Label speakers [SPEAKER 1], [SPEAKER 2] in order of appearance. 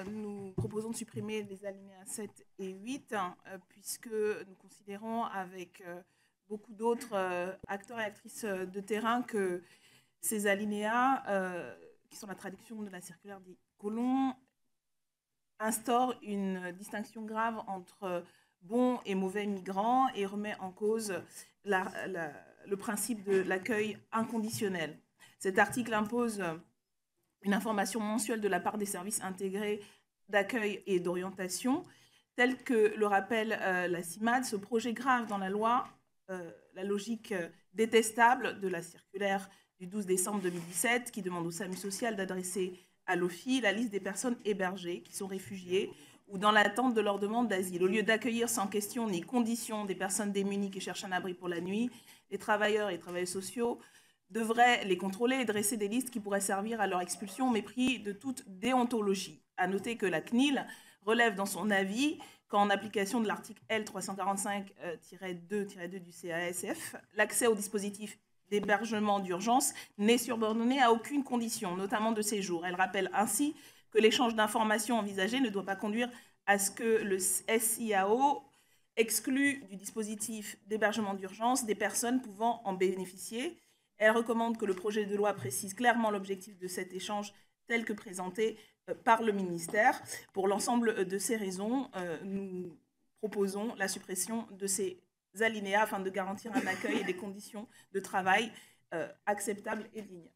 [SPEAKER 1] nous proposons de supprimer les alinéas 7 et 8, puisque nous considérons avec beaucoup d'autres acteurs et actrices de terrain que ces alinéas, qui sont la traduction de la circulaire des colons, instaurent une distinction grave entre bons et mauvais migrants et remet en cause le principe de l'accueil inconditionnel. Cet article impose une information mensuelle de la part des services intégrés d'accueil et d'orientation. Tel que le rappelle la CIMAD, ce projet grave dans la loi la logique détestable de la circulaire du 12 décembre 2017 qui demande au SAMU social d'adresser à l'OFII la liste des personnes hébergées qui sont réfugiées ou dans l'attente de leur demande d'asile. Au lieu d'accueillir sans question ni condition des personnes démunies qui cherchent un abri pour la nuit, les travailleurs et les travailleurs sociaux devraient les contrôler et dresser des listes qui pourraient servir à leur expulsion au mépris de toute déontologie. À noter que la CNIL relève dans son avis qu'en application de l'article L 345-2-2 du CASF, l'accès au dispositif d'hébergement d'urgence n'est subordonné à aucune condition, notamment de séjour. Elle rappelle ainsi que l'échange d'informations envisagé ne doit pas conduire à ce que le SIAO exclue du dispositif d'hébergement d'urgence des personnes pouvant en bénéficier. Elle recommande que le projet de loi précise clairement l'objectif de cet échange tel que présenté par le ministère. Pour l'ensemble de ces raisons, nous proposons la suppression de ces alinéas afin de garantir un accueil et des conditions de travail acceptables et dignes.